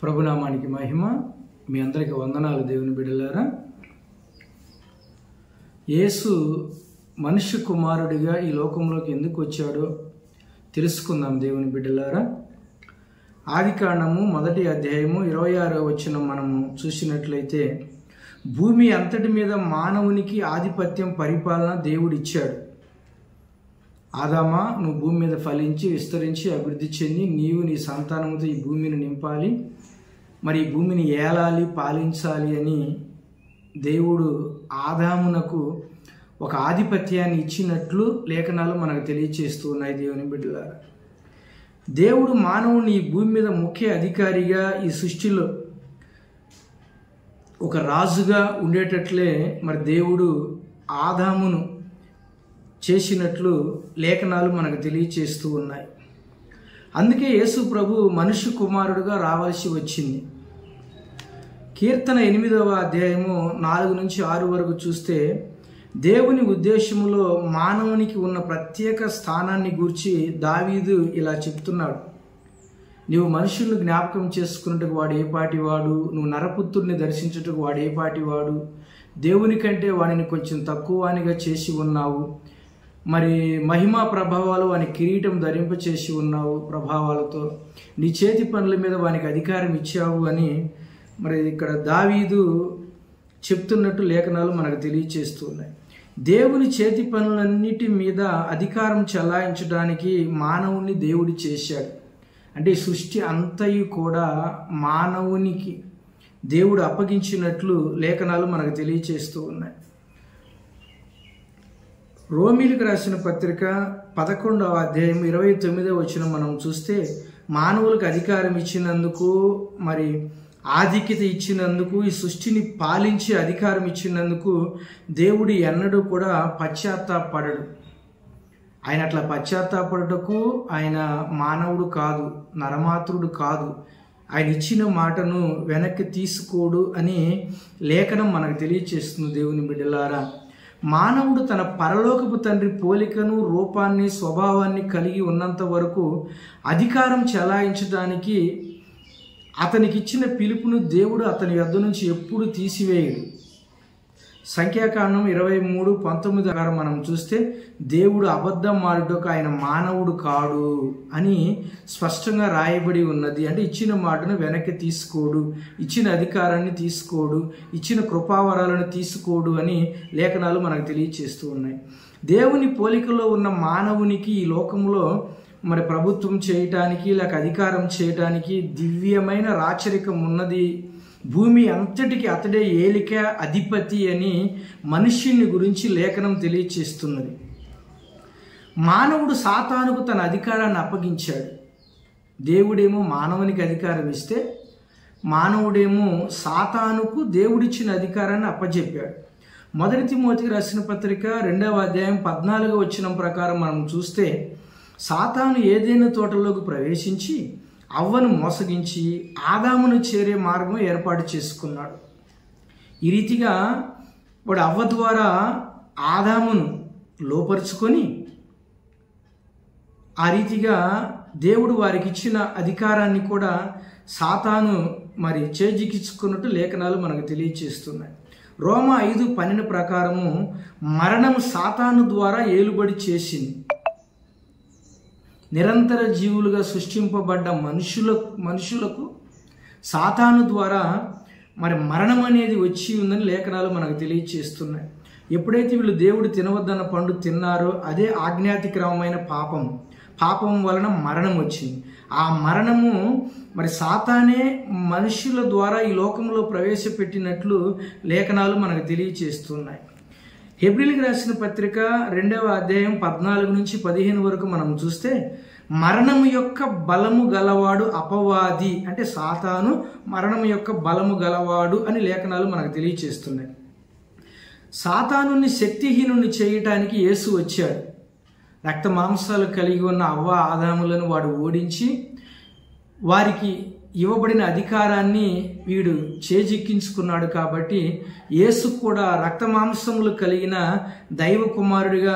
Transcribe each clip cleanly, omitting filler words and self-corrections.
ప్రభునామానికి మహిమ. మీ అందరికీ వందనాలు దేవుని బిడ్డలారా. యేసు మనుష్య కుమారుడిగా ఈ లోకంలోకి ఎందుకు వచ్చాడో తెలుసుకుందాం దేవుని బిడ్డలారా. ఆదికాండము 1వ అధ్యాయము 26వ వచనం మనము చూసినట్లయితే, భూమి అంతటి మీద మానవునికి ఆధిపత్యం పరిపాలన దేవుడు ఇచ్చాడు. ఆదామా, నువ్వు భూమి మీద ఫలించి విస్తరించి అభివృద్ధి చెంది నీవు నీ సంతానంతో ఈ భూమిని నింపాలి, మరి ఈ భూమిని ఏలాలి, పాలించాలి అని దేవుడు ఆదామునకు ఒక ఆధిపత్యాన్ని ఇచ్చినట్లు లేఖనాలు మనకు తెలియచేస్తూ ఉన్నాయి దేవుని బిడ్డలారా. దేవుడు మానవుని ఈ భూమి మీద ముఖ్య అధికారిగా, ఈ సృష్టిలో ఒక రాజుగా ఉండేటట్లే మరి దేవుడు ఆదామును చేసినట్లు లేఖనాలు మనకు తెలియచేస్తూ ఉన్నాయి. అందుకే యేసు ప్రభు మనుష్య కుమారుడుగా రావాల్సి వచ్చింది. కీర్తన 8వ అధ్యాయము 4 నుంచి 6 వరకు చూస్తే, దేవుని ఉద్దేశములో మానవునికి ఉన్న ప్రత్యేక స్థానాన్ని గూర్చి దావీదు ఇలా చెప్తున్నాడు. నీవు మనుషులను జ్ఞాపకం చేసుకున్నట్టుకు వాడు ఏ పాటివాడు, నువ్వు నరపుత్రుడిని దర్శించుటకు వాడు ఏ పాటివాడు, దేవుని కంటే వాడిని కొంచెం తక్కువనిగా చేసి ఉన్నావు, మరి మహిమా ప్రభావాలు వాని కిరీటం ధరింపచేసి ఉన్నావు ప్రభావాలతో, నీ చేతి పనుల మీద వానికి అధికారం ఇచ్చావు అని మరి ఇక్కడ దావీదు చెప్తున్నట్టు లేఖనాలు మనకు తెలియచేస్తూ ఉన్నాయి. దేవుని చేతి పనులన్నిటి మీద అధికారం చెలాయించడానికి మానవుని దేవుడు చేశాడు. అంటే సృష్టి అంతయు కూడా మానవునికి దేవుడు అప్పగించినట్లు లేఖనాలు మనకు తెలియచేస్తూ ఉన్నాయి. రోమీలకు రాసిన పత్రిక 11వ అధ్యాయం 29వ వచనం మనం చూస్తే, మానవులకు అధికారం ఇచ్చినందుకు, మరి ఆధిక్యత ఇచ్చినందుకు, ఈ సృష్టిని పాలించే అధికారం ఇచ్చినందుకు దేవుడు ఎన్నడూ కూడా పశ్చాత్తాపడడు. ఆయన అట్లా పశ్చాత్తాపడుటకు ఆయన మానవుడు కాదు, నరమాతృడు కాదు. ఆయన ఇచ్చిన మాటను వెనక్కి తీసుకోడు అని లేఖనం మనకు తెలియచేస్తుంది దేవుని బిడ్డలారా. మానవుడు తన పరలోకపు తండ్రి పోలికను, రూపాన్ని, స్వభావాన్ని కలిగి ఉన్నంత వరకు అధికారం చెలాయించడానికి అతనికి ఇచ్చిన పిలుపును దేవుడు అతని యొద్ద నుంచి ఎప్పుడు తీసివేయడు. సంఖ్యాకాండం 23:19 మనం చూస్తే, దేవుడు అబద్ధం ఆడుటకు ఆయన మానవుడు కాడు అని స్పష్టంగా రాయబడి ఉన్నది. అంటే ఇచ్చిన మాటను వెనక్కి తీసుకోడు, ఇచ్చిన అధికారాన్ని తీసుకోడు, ఇచ్చిన కృపావరాలను తీసుకోడు అని లేఖనాలు మనకు తెలియచేస్తూ ఉన్నాయి. దేవుని పోలికలో ఉన్న మానవునికి ఈ లోకంలో మరి ప్రభుత్వం చేయటానికి, లేక అధికారం చేయటానికి దివ్యమైన రాచరికం ఉన్నది. భూమి అంతటికి అతడే ఏలిక, అధిపతి అని మనుష్యుని గురించి లేఖనం తెలియచేస్తున్నది. మానవుడు సాతానుకు తన అధికారాన్ని అప్పగించాడు. దేవుడేమో మానవునికి అధికారం ఇస్తే, మానవుడేమో సాతానుకు దేవుడిచ్చిన అధికారాన్ని అప్పజెప్పాడు. 1 తిమోతికి రాసిన పత్రిక 2వ అధ్యాయం 14వ వచనం ప్రకారం మనం చూస్తే, సాతాను ఏదైనా తోటలోకి ప్రవేశించి అవ్వను మోసగించి ఆదామును చేరే మార్గం ఏర్పాటు చేసుకున్నాడు. ఈ రీతిగా వాడు అవ్వ ద్వారా ఆదామును లోపరుచుకొని, ఆ రీతిగా దేవుడు వారికి ఇచ్చిన అధికారాన్ని కూడా సాతాను మరి చేజిక్కించుకున్నట్టు లేఖనాలు మనకు తెలియచేస్తున్నాయి. రోమా 5:12 ప్రకారము మరణం సాతాను ద్వారా ఏలుబడి చేసింది. నిరంతర జీవులుగా సృష్టింపబడ్డ మనుషులకు సాతాను ద్వారా మరి మరణం అనేది వచ్చి ఉందని లేఖనాలు మనకు తెలియచేస్తున్నాయి. ఎప్పుడైతే వీళ్ళు దేవుడు తినవద్దన్న పండు తిన్నారో అదే ఆజ్ఞాతిక్రమమైన పాపం వలన మరణం వచ్చింది. ఆ మరణము మరి సాతానే మనుషుల ద్వారా ఈ లోకంలో ప్రవేశపెట్టినట్లు లేఖనాలు మనకు తెలియచేస్తున్నాయి. హెబ్రీయులకు రాసిన పత్రిక 2వ అధ్యాయం 14 నుంచి 15 వరకు మనం చూస్తే, మరణము యొక్క బలము గలవాడు అపవాది, అంటే సాతాను మరణము యొక్క బలము గలవాడు అని లేఖనాలు మనకు తెలియచేస్తున్నాయి. సాతానుని శక్తిహీనుని చేయటానికి యేసు వచ్చాడు. రక్త మాంసాలు కలిగి ఉన్న అవ్వ ఆదాములను వాడు ఓడించి వారికి ఇవ్వబడిన అధికారాన్ని వీడు చేజిక్కించుకున్నాడు. కాబట్టి యేసు కూడా రక్త మాంసములు కలిగిన దైవ కుమారుడిగా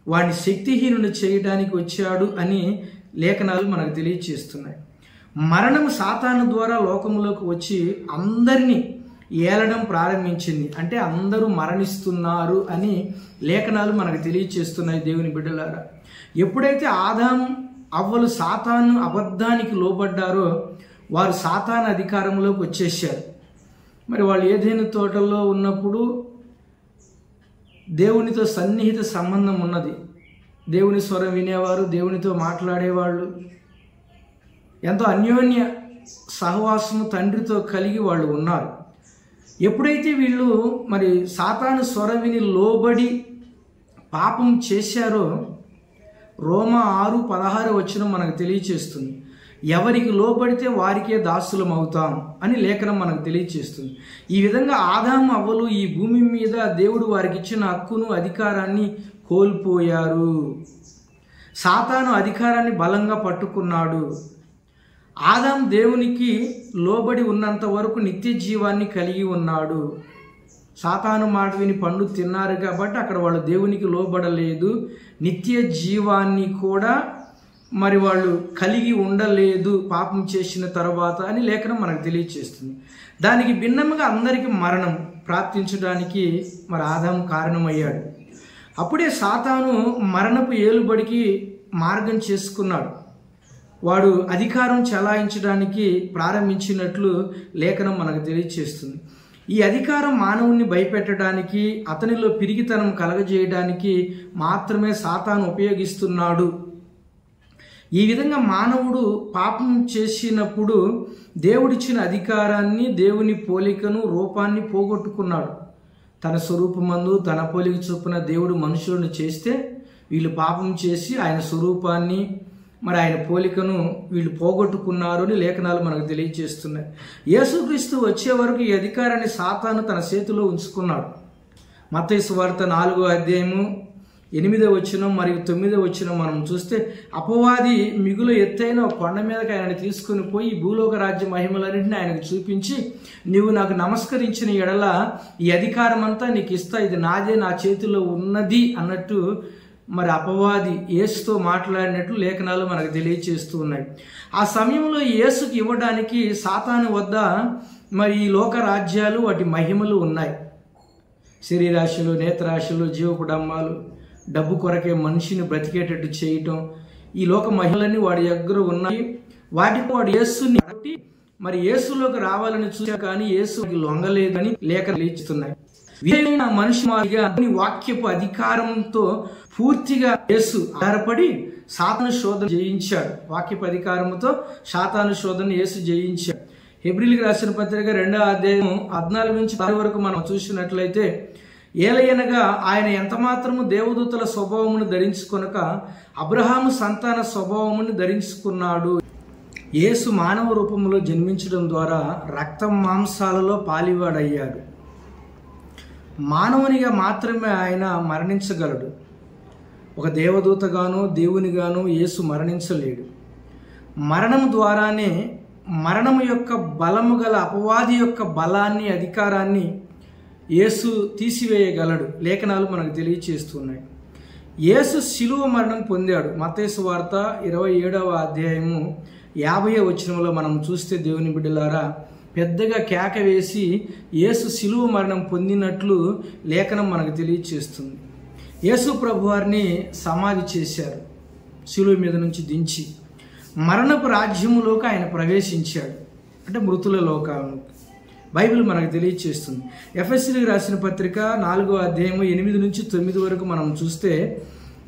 వాడిని శక్తిహీనుని చేయడానికి వచ్చాడు అని లేఖనాలు మనకు తెలియచేస్తున్నాయి. మరణం సాతాను ద్వారా లోకములోకి వచ్చి అందరినీ ఏలడం ప్రారంభించింది. అంటే అందరూ మరణిస్తున్నారు అని లేఖనాలు మనకు తెలియచేస్తున్నాయి. దేవుని బిడ్డలారా, ఎప్పుడైతే ఆదాము అవ్వలు సాతాను అబద్ధానికి లోబడ్డారో వారు సాతాను అధికారంలోకి వచ్చేసారు. మరి వాళ్ళు ఏదైనా తోటల్లో ఉన్నప్పుడు దేవునితో సన్నిహిత సంబంధం ఉన్నది. దేవుని స్వరం వినేవారు, దేవునితో మాట్లాడేవాళ్ళు, ఎంతో అన్యోన్య సహవాసము తండ్రితో కలిగి వాళ్ళు ఉన్నారు. ఎప్పుడైతే వీళ్ళు మరి సాతాను స్వరం విని లోబడి పాపం చేశారో రోమా 6:16 వచనం మనకు తెలియచేస్తుంది. ఎవరికి లోబడితే వారికే దాసులం అవుతాం అని లేఖనం మనకు తెలియచేస్తుంది. ఈ విధంగా ఆదాము అవ్వలు ఈ భూమి మీద దేవుడు వారికి ఇచ్చిన హక్కును అధికారాన్ని కోల్పోయారు. సాతాను అధికారాన్ని బలంగా పట్టుకున్నాడు. ఆదాము దేవునికి లోబడి ఉన్నంత వరకు నిత్య జీవాన్ని కలిగి ఉన్నాడు. సాతాను మాట విని పండు తిన్నారు కాబట్టి అక్కడ వాళ్ళు దేవునికి లోబడలేదు, నిత్య జీవాన్ని కూడా మరి వాళ్ళు కలిగి ఉండలేదు పాపం చేసిన తర్వాత అని లేఖనం మనకు తెలియచేస్తుంది. దానికి భిన్నముగా అందరికీ మరణం ప్రాప్తించడానికి మరి ఆదాము కారణమయ్యాడు. అప్పుడే సాతాను మరణపు ఏలుబడికి మార్గం చేసుకున్నాడు. వాడు అధికారం చెలాయించడానికి ప్రారంభించినట్లు లేఖనం మనకు తెలియచేస్తుంది. ఈ అధికారం మానవుణ్ణి భయపెట్టడానికి, అతనిలో పిరికితనం కలగజేయడానికి మాత్రమే సాతాను ఉపయోగిస్తున్నాడు. ఈ విధంగా మానవుడు పాపం చేసినప్పుడు దేవుడిచ్చిన అధికారాన్ని, దేవుని పోలికను, రూపాన్ని పోగొట్టుకున్నాడు. తన స్వరూపమందు తన పోలిక చొప్పున దేవుడు మనుషులను చేస్తే వీళ్ళు పాపం చేసి ఆయన స్వరూపాన్ని మరి ఆయన పోలికను వీళ్ళు పోగొట్టుకున్నారు అని లేఖనాలు మనకు తెలియజేస్తున్నాయి. యేసుక్రీస్తు వచ్చే వరకు ఈ అధికారాన్ని సాతాను తన చేతిలో ఉంచుకున్నాడు. మత్తయి సువార్త 4వ అధ్యాయము 8వ వచనం మరియు 9వ వచనం మనం చూస్తే, అపవాది మిగులు ఎత్తైన ఒక కొండ మీదకి ఆయన తీసుకుని పోయి భూలోక రాజ్య మహిమలన్నింటినీ ఆయనకు చూపించి, నీవు నాకు నమస్కరించిన ఎడల ఈ అధికారం అంతా నీకు ఇస్తా, ఇది నాదే, నా చేతిలో ఉన్నది అన్నట్టు మరి అపవాది యేసుతో మాట్లాడినట్లు లేఖనాలు మనకు తెలియచేస్తూ ఉన్నాయి. ఆ సమయంలో యేసుకి ఇవ్వడానికి సాతాను వద్ద మరి ఈ లోక రాజ్యాలు, వాటి మహిమలు ఉన్నాయి. శరీరాశలు, నేత్రాశలు, జీవపుడమ్మాలు, డబ్బు కొరకే మనిషిని బ్రతికేటట్టు చేయటం, ఈ లోక మహిమలన్నీ వాడి దగ్గర ఉన్నాయి. వాటికి వాడు యేసుని బట్టి మరి యేసులోకి రావాలని చూసా కానీ యేసుకి లొంగలేదని లేఖనాలు తెలియజేస్తున్నాయి. వీరైన మనిషి మాదిరిగా వాక్యపు అధికారంతో పూర్తిగా యేసు ఆధారపడి సాతాను శోధన జయించాడు. వాక్యపు అధికారంతో సాతాను శోధన యేసు జయించాడు. హెబ్రీయులకు రాసిన పత్రిక 2వ అధ్యాయం 14 నుంచి 16 వరకు మనం చూసినట్లయితే, ఏలయనగా ఆయన ఎంత మాత్రము దేవదూతల స్వభావమును ధరించుకొనక అబ్రహాము సంతాన స్వభావమును ధరించుకున్నాడు. యేసు మానవ రూపంలో జన్మించడం ద్వారా రక్తం మాంసాలలో పాలివాడయ్యాడు. మానవునిగా మాత్రమే ఆయన మరణించగలడు. ఒక దేవదూతగానో దేవునిగానో యేసు మరణించలేడు. మరణం ద్వారానే మరణము యొక్క బలము గల అపవాది యొక్క బలాన్ని, అధికారాన్ని యేసు తీసివేయగలడు. లేఖనాలు మనకు తెలియచేస్తున్నాయి. యేసు శిలువ మరణం పొందాడు. మత్తయి సువార్త 27వ అధ్యాయము 50వ వచనంలో మనం చూస్తే, దేవుని బిడ్డలారా, పెద్దగా కేక వేసి యేసు శిలువ మరణం పొందినట్లు లేఖనం మనకు తెలియచేస్తుంది. యేసు ప్రభువారిని సమాధి చేశారు. శిలువ మీద నుంచి దించి మరణపు రాజ్యములోకి ఆయన ప్రవేశించాడు, అంటే మృతుల లోకాలను. బైబిల్ మనకు తెలియచేస్తుంది. ఎఫెసీయులకు రాసిన పత్రిక 4వ అధ్యాయము 8 నుంచి 9 వరకు మనం చూస్తే,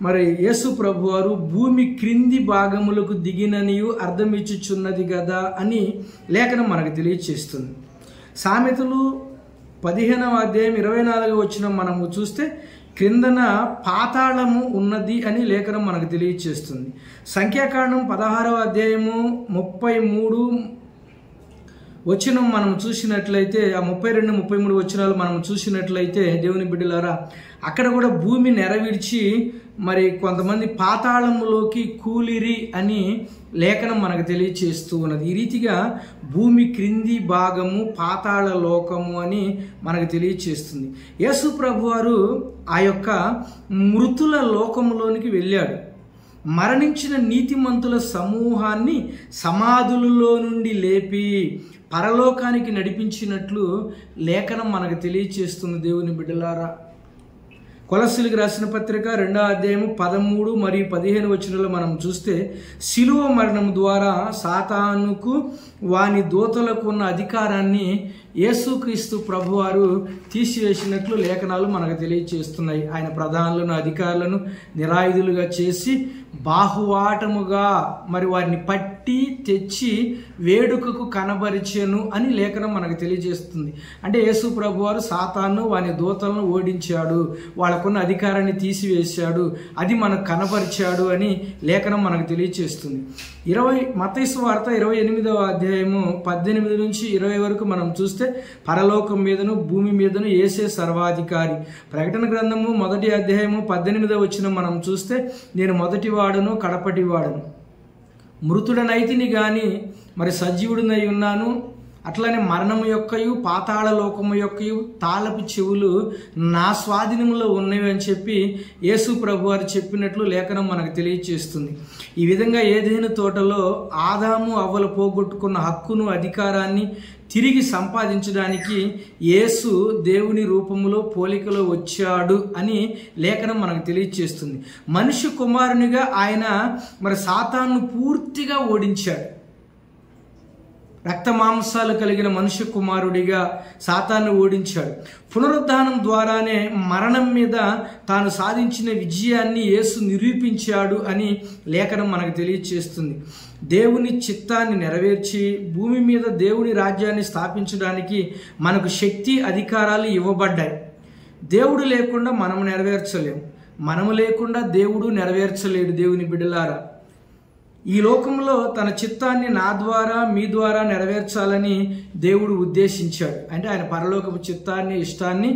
మరి యేసు ప్రభువారు భూమి క్రింది భాగములకు దిగిననియు అర్థమిచ్చుచున్నది కదా అని లేఖనం మనకు తెలియచేస్తుంది. సామెతలు 15వ అధ్యాయం 24వ వచనం మనము చూస్తే, క్రిందన పాతాళము ఉన్నది అని లేఖనం మనకు తెలియచేస్తుంది. సంఖ్యాకాండం 16వ అధ్యాయము 33 వచనం మనం చూసినట్లయితే, ఆ 32, 33 వచనాలు మనం చూసినట్లయితే, దేవుని బిడ్డలారా, అక్కడ కూడా భూమి నెరవిడిచి మరి కొంతమంది పాతాళములోకి కూలిరి అని లేఖనం మనకు తెలియచేస్తూ ఉన్నది. ఈ రీతిగా భూమి క్రింది భాగము పాతాళ లోకము అని మనకు తెలియచేస్తుంది. యేసు ప్రభువారు ఆ యొక్క మృతుల లోకములోనికి వెళ్ళాడు. మరణించిన నీతిమంతుల సమూహాన్ని సమాధులలో నుండి లేపి పరలోకానికి నడిపించినట్లు లేఖనం మనకు తెలియచేస్తుంది. దేవుని బిడ్డలారా, కొలస్సీలకు రాసిన పత్రిక 2వ అధ్యాయము 13 మరియు 15 వచనాల్లో మనం చూస్తే, శిలువ మరణం ద్వారా సాతానుకు వాని దూతలకు ఉన్న అధికారాన్ని యేసుక్రీస్తు ప్రభువారు తీసివేసినట్లు లేఖనాలు మనకు తెలియచేస్తున్నాయి. ఆయన ప్రధానులను అధికారులను నిరాయుధులుగా చేసి బాహువాటముగా మరి వారిని పట్టి తెచ్చి వేడుకకు కనబరిచెను అని లేఖనం మనకు తెలియజేస్తుంది. అంటే యేసు ప్రభువారు సాతాను వాని దూతలను ఓడించాడు, వాళ్ళకున్న అధికారాన్ని తీసివేశాడు, అది మనకు కనబరిచాడు అని లేఖనం మనకు తెలియజేస్తుంది. మత్తయి సువార్త 28వ అధ్యాయము 18 నుంచి 20 వరకు మనం చూస్తే, పరలోకం మీదను భూమి మీదను యేసే సర్వాధికారి. ప్రకటన గ్రంథము 1వ అధ్యాయము 18వ వచనం మనం చూస్తే, నేను మొదటి వాడును కడపటి వాడును, మృతుడనైతిని గాని మరి సజీవుడినై ఉన్నాను, అట్లనే మరణము యొక్కయు పాతాళ లోకము యొక్కయు తాళపు చెవులు నా స్వాధీనంలో ఉన్నవి అని చెప్పి యేసు ప్రభు వారు చెప్పినట్లు లేఖనం మనకు తెలియజేస్తుంది. ఈ విధంగా ఏదైనా తోటలో ఆదాము అవ్వలు పోగొట్టుకున్న హక్కును అధికారాన్ని తిరిగి సంపాదించడానికి యేసు దేవుని రూపములో పోలికలో వచ్చాడు అని లేఖనం మనకు తెలియజేస్తుంది. మనిషి కుమారునిగా ఆయన మరి సాతాను పూర్తిగా ఓడించాడు. రక్త మాంసాలు కలిగిన మనుష్య కుమారుడిగా సాతాను ఓడించాడు. పునరుద్ధానం ద్వారానే మరణం మీద తాను సాధించిన విజయాన్ని యేసు నిరూపించాడు అని లేఖనం మనకు తెలియజేస్తుంది. దేవుని చిత్తాన్ని నెరవేర్చి భూమి మీద దేవుని రాజ్యాన్ని స్థాపించడానికి మనకు శక్తి అధికారాలు ఇవ్వబడ్డాయి. దేవుడు లేకుండా మనము నెరవేర్చలేము, మనము లేకుండా దేవుడు నెరవేర్చలేడు. దేవుని బిడ్డలారా, ఈ లోకంలో తన చిత్తాన్ని నా ద్వారా మీ ద్వారా నెరవేర్చాలని దేవుడు ఉద్దేశించాడు. అంటే ఆయన పరలోకపు చిత్తాన్ని ఇష్టాన్ని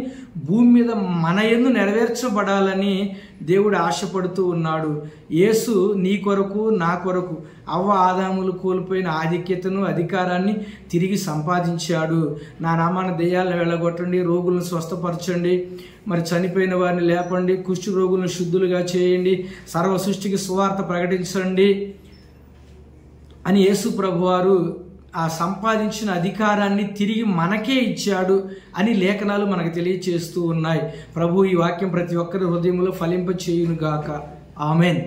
భూమి మీద మన యందు నెరవేర్చబడాలని దేవుడు ఆశపడుతూ ఉన్నాడు. యేసు నీ కొరకు నా కొరకు అవ్వ ఆదాములు కోల్పోయిన ఆధిక్యతను అధికారాన్ని తిరిగి సంపాదించాడు. నా నామాన దెయ్యాలను వెళ్ళగొట్టండి, రోగులను స్వస్థపరచండి, మరి చనిపోయిన వారిని లేపండి, కుష్ఠ రోగులను శుద్ధులుగా చేయండి, సర్వ సృష్టికి సువార్త ప్రకటించండి అని యేసు ప్రభువారు ఆ సంపాదించిన అధికారాన్ని తిరిగి మనకే ఇచ్చాడు అని లేఖనాలు మనకు తెలియచేస్తూ ఉన్నాయి. ప్రభు ఈ వాక్యం ప్రతి ఒక్కరి హృదయంలో ఫలింప చేయునుగాక. ఆమెన్.